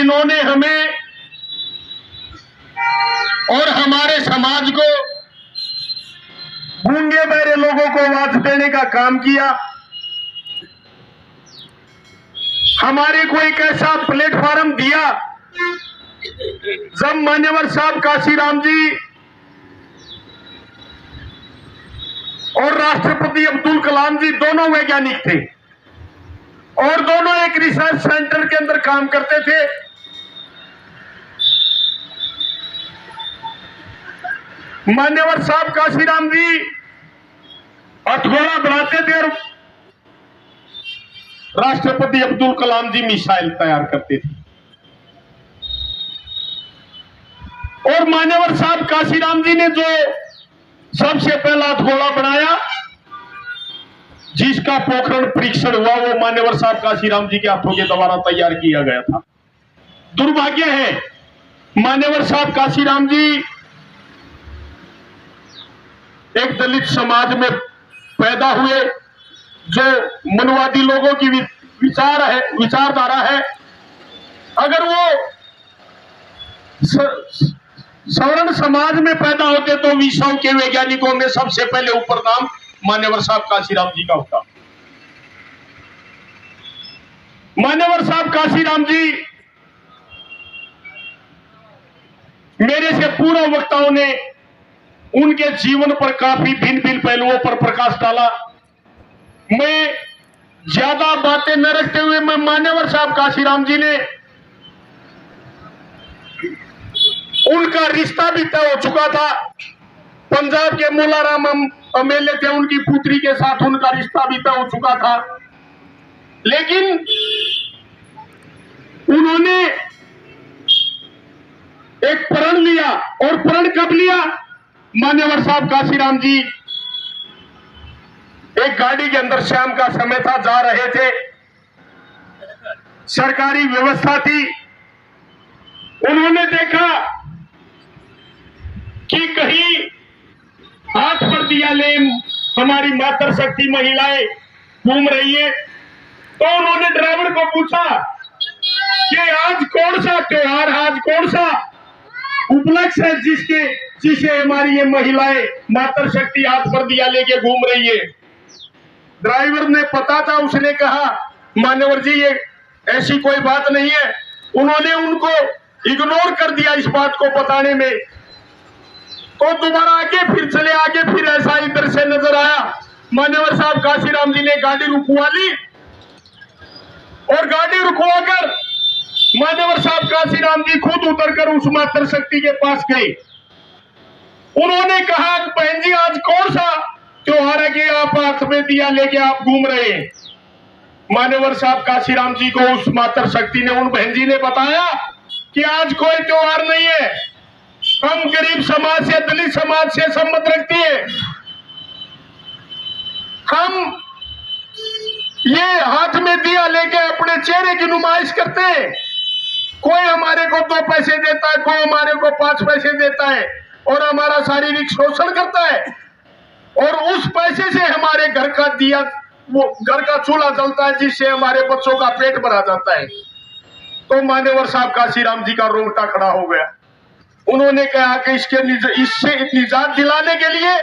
जिन्होंने हमें और हमारे समाज को, गूंगे बहरे लोगों को आवाज देने का काम किया, हमारे को एक ऐसा प्लेटफॉर्म दिया जब मान्यवर साहब काशीराम जी और राष्ट्रपति अब्दुल कलाम जी दोनों वैज्ञानिक थे और दोनों एक रिसर्च सेंटर के अंदर काम करते थे। मान्यवर साहब काशीराम जी हथौड़ा बनाते थे और राष्ट्रपति अब्दुल कलाम जी मिसाइल तैयार करते थे। और मान्यवर साहब काशीराम जी ने जो सबसे पहला हथौड़ा बनाया जिसका पोखरण परीक्षण हुआ वो मान्यवर साहब काशीराम जी के हाथों के द्वारा तैयार किया गया था। दुर्भाग्य है मान्यवर साहब काशीराम जी एक दलित समाज में पैदा हुए जो मनवादी लोगों की विचारधारा है। अगर वो सवर्ण समाज में पैदा होते तो विश्व के वैज्ञानिकों में सबसे पहले ऊपर नाम मान्यवर साहब काशीराम जी का होता। मान्यवर साहब काशीराम जी मेरे से पूर्व वक्ताओं ने उनके जीवन पर काफी भिन्न भिन्न पहलुओं पर प्रकाश डाला। मैं ज्यादा बातें न रखते हुए मैं मान्यवर साहब काशीराम जी ने उनका रिश्ता भी तय हो चुका था। पंजाब के मुलाराम एमएलए थे, उनकी पुत्री के साथ उनका रिश्ता भी तय हो चुका था। लेकिन उन्होंने एक प्रण लिया और प्रण कब लिया? मान्यवर साहब काशीराम जी एक गाड़ी के अंदर शाम का समय था, जा रहे थे, सरकारी व्यवस्था थी। उन्होंने देखा कि कहीं हाथ पर दिया ले हमारी मातृशक्ति महिलाएं घूम रही है। तो उन्होंने ड्राइवर को पूछा कि आज कौन सा त्योहार, आज कौन सा उपलक्ष्य है जिसे हमारी ये महिलाएं मातृशक्ति हाथ पर दिया लेके घूम रही है। ड्राइवर ने पता था, उसने कहा मान्यवर जी ये ऐसी कोई बात नहीं है। उन्होंने उनको इग्नोर कर दिया इस बात को बताने में। तो दोबारा आगे फिर चले, आगे फिर ऐसा इधर से नजर आया। मान्यवर साहब काशीराम जी ने गाड़ी रुकवा ली और गाड़ी रुकवाकर मान्यवर साहब काशीराम जी खुद उतरकर उस मातृशक्ति के पास गए। उन्होंने कहा बहन जी आज कौन सा त्योहार है कि आप हाथ में दिया लेके आप घूम रहे हैं? मान्यवर साहब काशीराम जी को उस मातृशक्ति ने, उन बहन जी ने बताया कि आज कोई त्योहार नहीं है, हम गरीब समाज से, दलित समाज से संबंध रखती है। हम ये हाथ में दिया लेके अपने चेहरे की नुमाइश करते हैं। कोई हमारे को 2 पैसे देता है, कोई हमारे को 5 पैसे देता है और हमारा शारीरिक शोषण करता है और उस पैसे से हमारे घर का दिया, वो घर का चूल्हा जलता है जिससे हमारे बच्चों का पेट भरा जाता है। तो मान्यवर साहब काशीराम जी का रोंगटा खड़ा हो गया। उन्होंने कहा कि इससे निजात दिलाने के लिए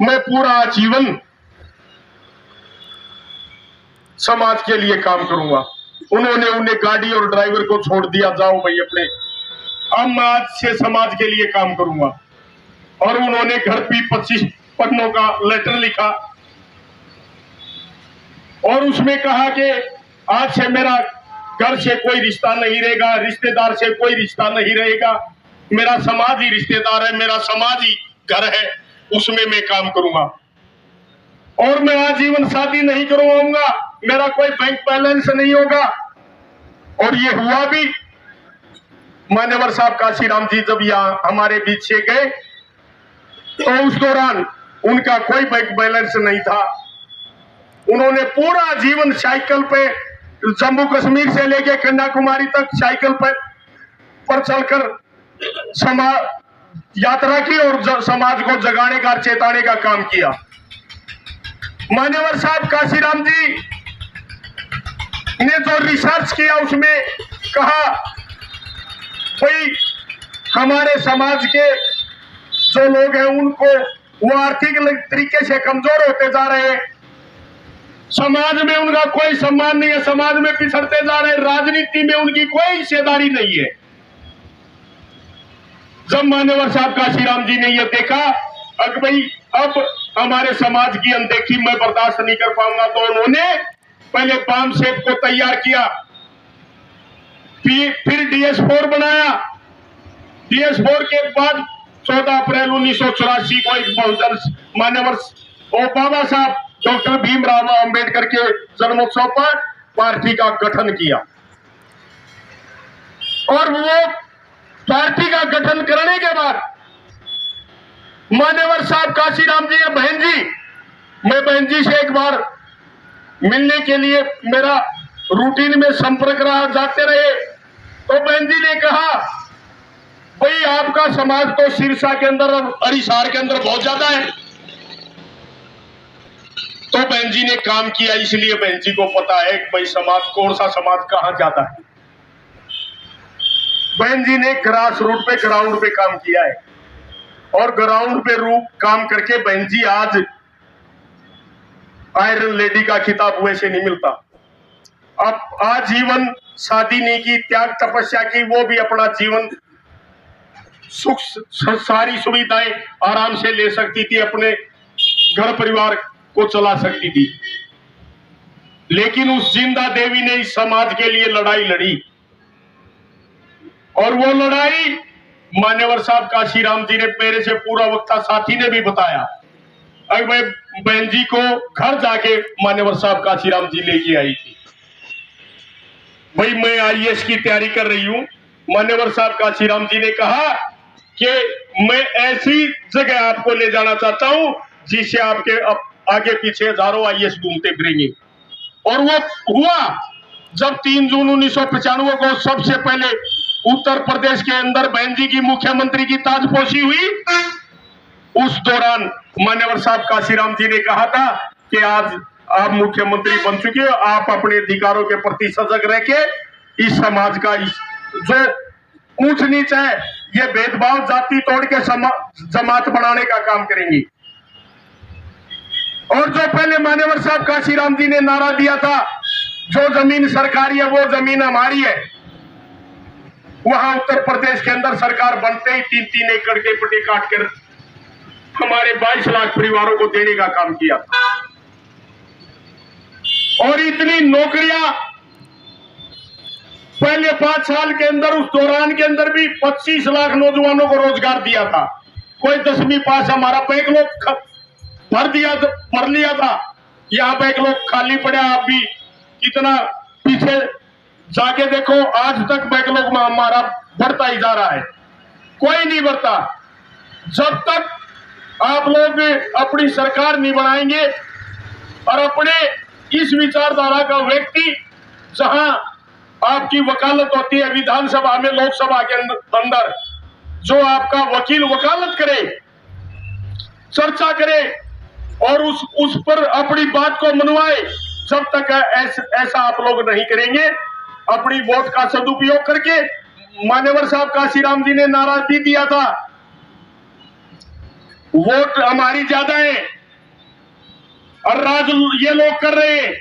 मैं पूरा जीवन समाज के लिए काम करूंगा। उन्होंने उन्हें गाड़ी और ड्राइवर को छोड़ दिया, जाओ भाई अपने, अब मैं आज से समाज के लिए काम करूंगा। और उन्होंने घर पे 25 पन्नों का लेटर लिखा और उसमें कहा कि आज से मेरा घर से कोई रिश्ता नहीं रहेगा, रिश्तेदार से कोई रिश्ता नहीं रहेगा, मेरा समाज ही रिश्तेदार है, मेरा समाज ही घर है, उसमें मैं काम करूंगा और मैं आजीवन शादी नहीं करवाऊंगा, मेरा कोई बैंक बैलेंस नहीं होगा। और ये हुआ भी। मान्यवर साहब काशीराम जी जब यहाँ हमारे बीच से गए तो उस दौरान उनका कोई बैंक बैलेंस नहीं था। उन्होंने पूरा जीवन साइकिल पे जम्मू कश्मीर से लेके कन्याकुमारी तक साइकिल पर चलकर यात्रा की और समाज को जगाने का, चेताने का काम किया। मान्यवर साहब काशीराम जी ने जो रिसर्च किया उसमें कहा भाई हमारे समाज के जो लोग हैं उनको वो आर्थिक तरीके से कमजोर होते जा रहे हैं, समाज में उनका कोई सम्मान नहीं है, समाज में पिछड़ते जा रहे हैं, राजनीति में उनकी कोई हिस्सेदारी नहीं है। जब मान्यवर साहब काशीराम जी ने यह देखा अगर भाई अब हमारे समाज की अनदेखी मैं बर्दाश्त नहीं कर पाऊंगा, तो उन्होंने पहले बम सेट को तैयार किया, फिर DS4 बनाया। DS4 के बाद 14 अप्रैल 1984 को एक बहुजन मान्यवर बाबा साहब डॉक्टर भीमराव अंबेडकर के जन्मोत्सव पर पार्टी का गठन किया। और वो पार्टी का गठन करने के बाद मान्यवर साहब काशीराम जी और बहन जी, मैं बहन जी से एक बार मिलने के लिए मेरा रूटीन में संपर्क रहा, जाते रहे, तो बहन जी ने कहा भाई आपका समाज तो सिरसा के अंदर और अरिसार के अंदर बहुत ज्यादा है। तो बहन जी ने काम किया, इसलिए बहन जी को पता है कि भाई समाज कौन सा समाज कहां ज्यादा है। बहन जी ने ग्रास रूट पे ग्राउंड पे काम किया है और ग्राउंड पे काम करके बहन जी आज आयरन लेडी का खिताब वैसे नहीं मिलता। अब आजीवन शादी नहीं की, त्याग तपस्या की, वो भी अपना जीवन सुख सारी सुविधाएं आराम से ले सकती थी, अपने घर परिवार को चला सकती थी, लेकिन उस जिंदा देवी ने इस समाज के लिए लड़ाई लड़ी। और वो लड़ाई मान्यवर साहब काशीराम जी ने, मेरे से पूरा वक्ता साथी ने भी बताया। अब मैं बहन जी को घर जाके मान्यवर साहब काशीराम जी लेके आई थी, भाई मैं IAS की तैयारी कर रही हूं। मान्यवर साहब काशीराम जी ने कहा कि मैं ऐसी जगह आपको ले जाना चाहता हूं जिससे आपके आगे पीछे हजारों IAS घूमते फिरेंगे। और वो हुआ जब 3 जून 1995 को सबसे पहले उत्तर प्रदेश के अंदर बहन जी की मुख्यमंत्री की ताजपोशी हुई। उस दौरान मान्यवर साहब काशीराम जी ने कहा था कि आज आप मुख्यमंत्री बन चुके हो, आप अपने अधिकारों के प्रति सजग रह के इस समाज का जो ऊंच नीच है, ये भेदभाव जाति तोड़ के जमात बनाने का काम करेंगी। और जो पहले मान्यवर साहब काशीराम जी ने नारा दिया था, जो जमीन सरकारी है वो जमीन हमारी है, वहां उत्तर प्रदेश के अंदर सरकार बनते ही 3-3 एकड़ के पट्टे काट कर हमारे 22 लाख परिवारों को देने का काम किया। और इतनी नौकरियां पहले 5 साल के अंदर, उस दौरान के अंदर भी 25 लाख नौजवानों को रोजगार दिया था। कोई 10वीं पास, हमारा बैकलॉग भर लिया था, यहाँ बैकलॉग खाली पड़ा। आप भी कितना पीछे जाके देखो, आज तक बैकलॉग में हमारा बढ़ता ही जा रहा है, कोई नहीं बढ़ता। जब तक आप लोग अपनी सरकार नहीं बनाएंगे और अपने इस विचारधारा का व्यक्ति, जहां आपकी वकालत होती है विधानसभा में, लोकसभा के अंदर, जो आपका वकील वकालत करे, चर्चा करे और उस पर अपनी बात को मनवाए, जब तक ऐसा आप लोग नहीं करेंगे, अपनी वोट का सदुपयोग करके, मान्यवर साहब काशीराम जी ने नारा भी दिया था, वोट हमारी ज्यादा है और राज ये लोग कर रहे हैं,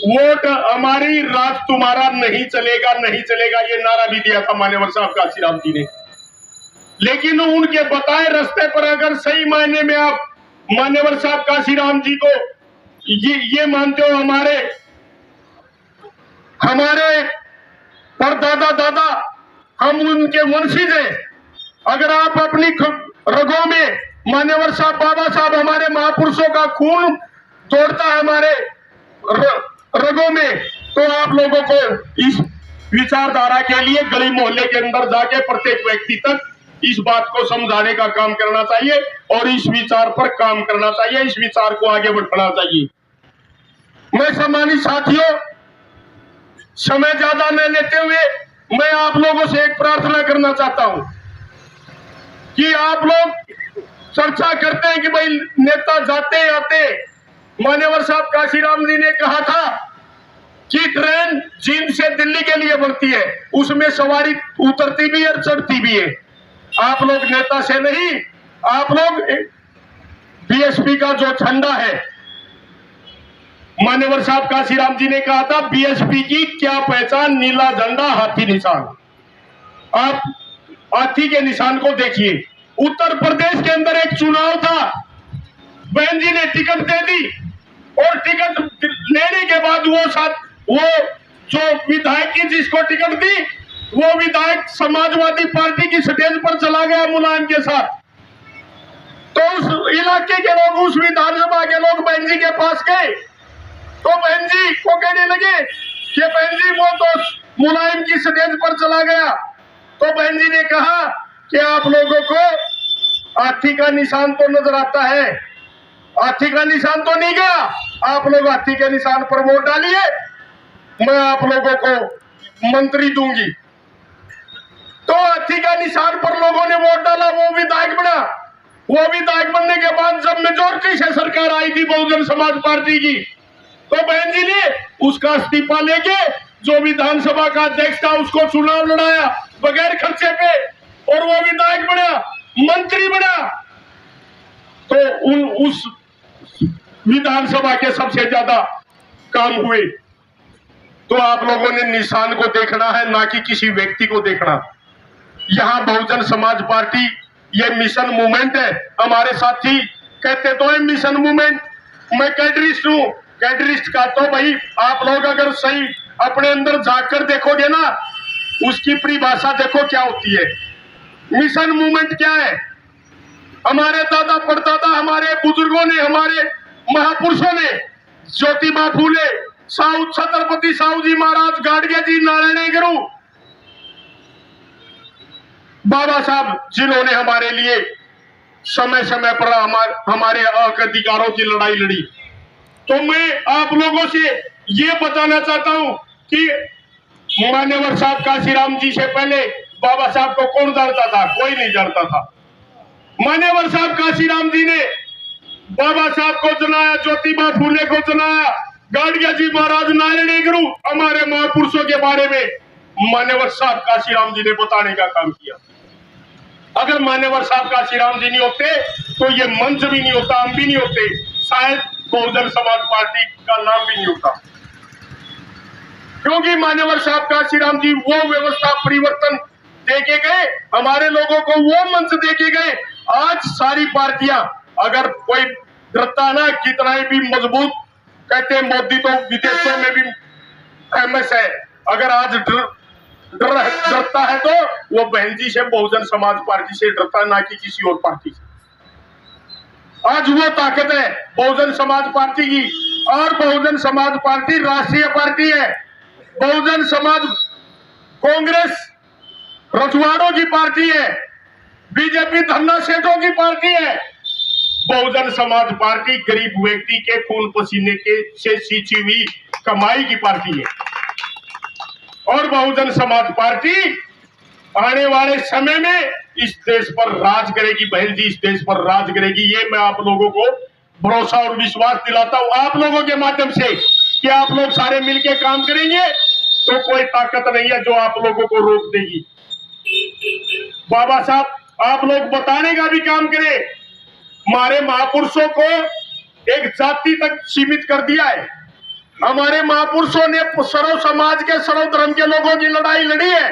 वोट हमारी, राज तुम्हारा, नहीं चलेगा, नहीं चलेगा, ये नारा भी दिया था मान्यवर साहब काशीराम जी ने। लेकिन उनके बताए रास्ते पर अगर सही मायने में आप मान्यवर साहब काशीराम जी को ये मानते हो हमारे परदादा दादा, हम उनके वंशज हैं, अगर आप अपनी रगों में मान्यवर साहब बाबा साहब, हमारे महापुरुषों का खून दौड़ता है हमारे रगों में, तो आप लोगों को इस विचारधारा के लिए गली मोहल्ले के अंदर जाके प्रत्येक व्यक्ति तक इस बात को समझाने का काम करना चाहिए और इस विचार पर काम करना चाहिए, इस विचार को आगे बढ़ाना चाहिए। मैं सम्मानित साथियों, समय ज्यादा न लेते हुए मैं आप लोगों से एक प्रार्थना करना चाहता हूं कि आप लोग चर्चा करते हैं कि भाई नेता जाते आते, मान्यवर साहब काशीराम जी ने कहा था कि ट्रेन जींद से दिल्ली के लिए बनती है, उसमें सवारी उतरती भी है और चढ़ती भी है। आप लोग नेता से नहीं, आप लोग बीएसपी का जो झंडा है, मान्यवर साहब काशीराम जी ने कहा था बीएसपी की क्या पहचान, नीला झंडा हाथी निशान। आप हाथी के निशान को देखिए। उत्तर प्रदेश के अंदर एक चुनाव था, बहन जी ने टिकट दे दी और टिकट लेने के बाद वो जो विधायक की जिसको टिकट दी, वो विधायक समाजवादी पार्टी की स्टेज पर चला गया मुलायम के साथ। तो उस इलाके के लोग, उस विधानसभा के लोग बहन जी के पास गए, तो बहन जी को कहने लगे कि बहन जी वो तो मुलायम की स्टेज पर चला गया। तो बहन जी ने कहा कि आप लोगों को हाथी का निशान तो नजर आता है, हाथी का निशान तो नहीं गया, आप लोग हाथी के निशान पर वोट डालिए, मैं आप लोगों को मंत्री दूंगी। तो हाथी का निशान पर लोगों ने वोट डाला, वो विधायक बना। वो विधायक बनने के बाद जब मेजोरिटी से सरकार आई थी बहुजन समाज पार्टी की, तो बहन जी ने उसका इस्तीफा लेके जो विधानसभा का अध्यक्ष था उसको चुनाव लड़ाया बगैर खर्चे पे, और वो विधायक बना, मंत्री बना। तो उस विधानसभा के सबसे ज्यादा काम हुए। तो आप लोगों ने निशान को देखना है, ना कि किसी व्यक्ति को देखना। यहाँ बहुजन समाज पार्टी ये मिशन मूवमेंट है। हमारे साथी कहते तो है मिशन मूवमेंट, मैं कैडरिस्ट हूँ। कैडरिस्ट का तो भाई आप लोग अगर सही अपने अंदर जाकर देखोगे ना, उसकी परिभाषा देखो क्या होती है। मिशन मूवमेंट क्या है? हमारे दादा परदादा, हमारे बुजुर्गों ने, हमारे महापुरुषों ने, ज्योतिबा फूले, साहू छत्रपति साहू जी महाराज, गाडगे जी, नारायण गुरु, बाबा साहब, जिन्होंने हमारे लिए समय समय पर हमारे हक अधिकारों की लड़ाई लड़ी। तो मैं आप लोगों से ये बताना चाहता हूं कि मान्यवर साहब काशीराम जी से पहले बाबा साहब को कौन जानता था? कोई नहीं जानता था। मान्यवर साहब काशीराम जी ने बाबा साहब को जनाया, ज्योतिबा फूले को जनाया, गाडगे जी महाराज, नारायण गुरु, हमारे महापुरुषों के बारे में मान्यवर साहब काशीराम जी ने बताने का काम किया। अगर मान्यवर साहब काशीराम जी नहीं होते तो ये मंच भी नहीं होता, हम भी नहीं होते, शायद बहुजन समाज पार्टी का नाम भी नहीं होता। क्योंकि मान्यवर साहब काशीराम जी वो व्यवस्था परिवर्तन देके गए, हमारे लोगों को वो मंच देके गए। आज सारी पार्टियां, अगर कोई डरता ना, कितना भी मजबूत, कहते मोदी तो विदेशों में भी फेमस है, अगर आज डरता है तो वो बहन जी से, बहुजन समाज पार्टी से डरता, ना कि किसी और पार्टी से। आज वो ताकत है बहुजन समाज पार्टी की, और बहुजन समाज पार्टी राष्ट्रीय पार्टी है। बहुजन समाज कांग्रेस रजवाड़ों की पार्टी है, बीजेपी धन्ना सेठों की पार्टी है। बहुजन समाज पार्टी गरीब व्यक्ति के खून पसीने के से सींची हुई कमाई की पार्टी है। और बहुजन समाज पार्टी आने वाले समय में इस देश पर राज करेगी। बहन जी इस देश पर राज करेगी, ये मैं आप लोगों को भरोसा और विश्वास दिलाता हूं आप लोगों के माध्यम से कि आप लोग सारे मिलके काम करेंगे तो कोई ताकत नहीं है जो आप लोगों को रोक देगी। बाबा साहब आप लोग बताने का भी काम करें। हमारे महापुरुषों को एक जाति तक सीमित कर दिया है। हमारे महापुरुषों ने सर्व समाज के, सर्व धर्म के लोगों की लड़ाई लड़ी है।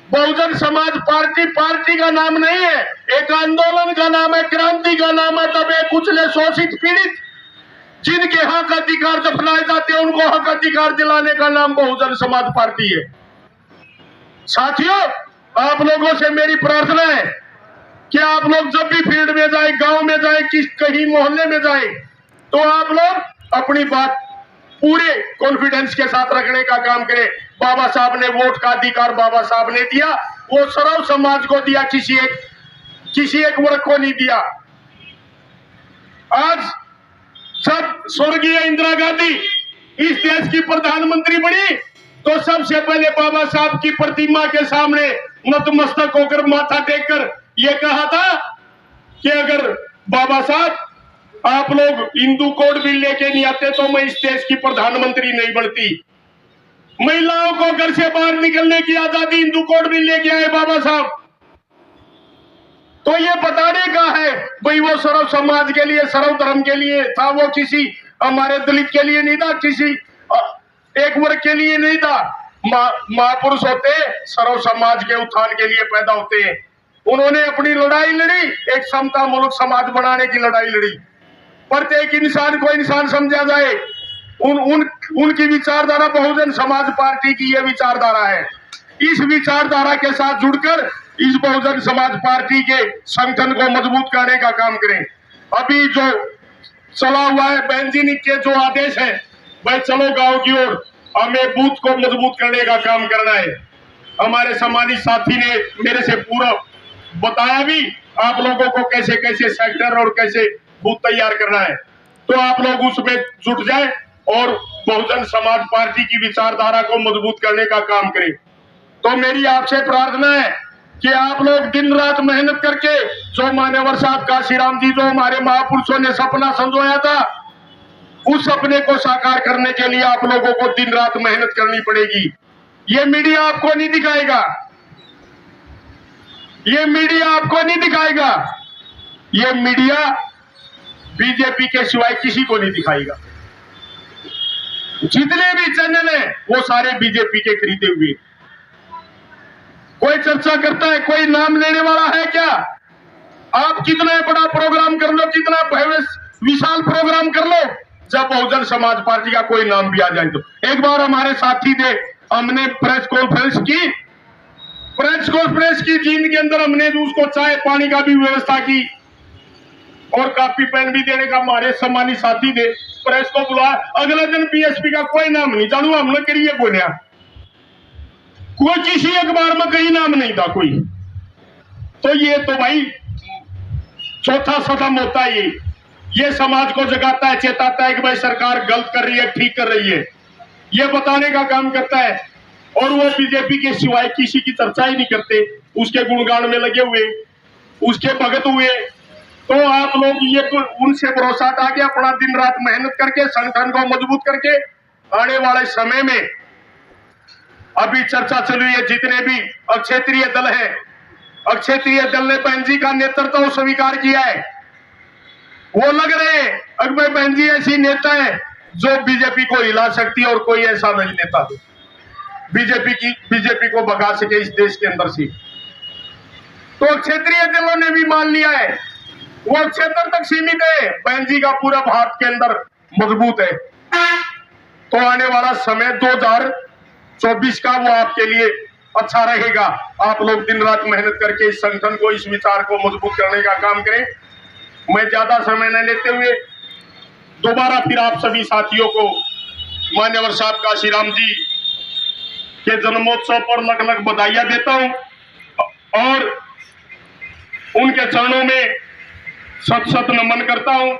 बहुजन समाज पार्टी पार्टी का नाम नहीं है, एक आंदोलन का नाम है, क्रांति का नाम है। दबे कुचले शोषित पीड़ित जिनके हक अधिकार दफनाए जाते हैं उनको हक अधिकार दिलाने का नाम बहुजन समाज पार्टी है। साथियों आप लोगों से मेरी प्रार्थना है कि आप लोग जब भी फील्ड में जाए, गांव में जाए, कहीं मोहल्ले में जाए, तो आप लोग अपनी बात पूरे कॉन्फिडेंस के साथ रखने का काम करें। बाबा साहब ने वोट का अधिकार बाबा साहब ने दिया, वो सर्व समाज को दिया, किसी एक वर्ग को नहीं दिया। आज जब स्वर्गीय इंदिरा गांधी इस देश की प्रधानमंत्री बनी तो सबसे पहले बाबा साहब की प्रतिमा के सामने नतमस्तक होकर, माथा टेककर ये कहा था कि अगर बाबा साहब आप लोग हिंदू कोड बिल लेके नहीं आते तो मैं इस देश की प्रधानमंत्री नहीं बनती। महिलाओं को घर से बाहर निकलने की आजादी हिंदू कोड बिल लेके आए बाबा साहब। तो ये बताने का है भाई वो सर्व समाज के लिए, सर्व धर्म के लिए था, वो किसी हमारे दलित के लिए नहीं था, किसी एक वर्ग के लिए नहीं था। महापुरुष होते सर्व समाज के उत्थान के लिए पैदा होते हैं। उन्होंने अपनी लड़ाई लड़ी, एक समता मुल्क समाज बनाने की लड़ाई लड़ी। प्रत्येक इंसान को इंसान समझा जाए, उनकी विचारधारा बहुजन समाज पार्टी की ये विचारधारा है। इस विचारधारा के साथ जुड़कर इस बहुजन समाज पार्टी के संगठन को मजबूत करने का काम करें। अभी जो चला हुआ है बहन जी के जो आदेश है, भाई चलो गांव की ओर, हमें बूथ को मजबूत करने का काम करना है। हमारे सम्मानित साथी ने मेरे से पूरा बताया भी आप लोगों को कैसे कैसे सेक्टर और कैसे बूथ तैयार करना है। तो आप लोग उसमें जुट जाए और बहुजन समाज पार्टी की विचारधारा को मजबूत करने का काम करें। तो मेरी आपसे प्रार्थना है कि आप लोग दिन रात मेहनत करके, जो मान्यवर साहब काशीराम जी, जो हमारे महापुरुषों ने सपना संजोया था, उस सपने को साकार करने के लिए आप लोगों को दिन रात मेहनत करनी पड़ेगी। ये मीडिया आपको नहीं दिखाएगा, ये मीडिया आपको नहीं दिखाएगा, ये मीडिया बीजेपी के सिवाय किसी को नहीं दिखाएगा। जितने भी चैनल हैं वो सारे बीजेपी के खरीदे हुए। कोई चर्चा करता है, कोई नाम लेने वाला है क्या? आप कितना बड़ा प्रोग्राम कर लो, कितना भव्य विशाल प्रोग्राम कर लो, जब बहुजन समाज पार्टी का कोई नाम भी आ जाए तो। एक बार हमारे साथी थे, हमने प्रेस कॉन्फ्रेंस की जींद के अंदर हमने उसको चाय पानी का भी व्यवस्था की और कापी पेन भी देने का हमारे सम्मानित साथी थे। प्रेस को बुलाया, अगले दिन बीएसपी का कोई नाम नहीं चालू, हमने करिए बोलिया, कोई किसी अखबार में कहीं नाम नहीं था कोई। तो ये तो भाई चौथा सदम होता है, ये समाज को जगाता है, चेताता है कि भाई सरकार गलत कर रही है, ठीक कर रही है, ये बताने का काम करता है। और वो बीजेपी के सिवाय किसी की चर्चा ही नहीं करते, उसके गुणगान में लगे हुए, उसके भगत हुए। तो आप लोग ये उनसे भरोसा हटा के अपना दिन रात मेहनत करके संगठन को मजबूत करके आने वाले समय में, अभी चर्चा चली है, जितने भी अक्षेत्रीय दल है, अक्षेत्रीय दल ने बहन जी का नेतृत्व स्वीकार किया है। वो लग रहे हैं अकबर बहन जी ऐसी नेता है जो बीजेपी को हिला सकती है और कोई ऐसा नहीं नेता बीजेपी को भगा सके इस देश के अंदर से। तो क्षेत्रीय दलों ने भी मान लिया है, वो क्षेत्र तक सीमित है, बहन जी का पूरा भारत के अंदर मजबूत है। तो आने वाला समय 2024 का वो आपके लिए अच्छा रहेगा। आप लोग दिन रात मेहनत करके इस संगठन को, इस विचार को मजबूत करने का काम करें। मैं ज्यादा समय न लेते हुए दोबारा फिर आप सभी साथियों को मान्यवर साहब काशीराम जी के जन्मोत्सव पर लख लख बधाइयां देता हूं और उनके चरणों में सत सत नमन करता हूं।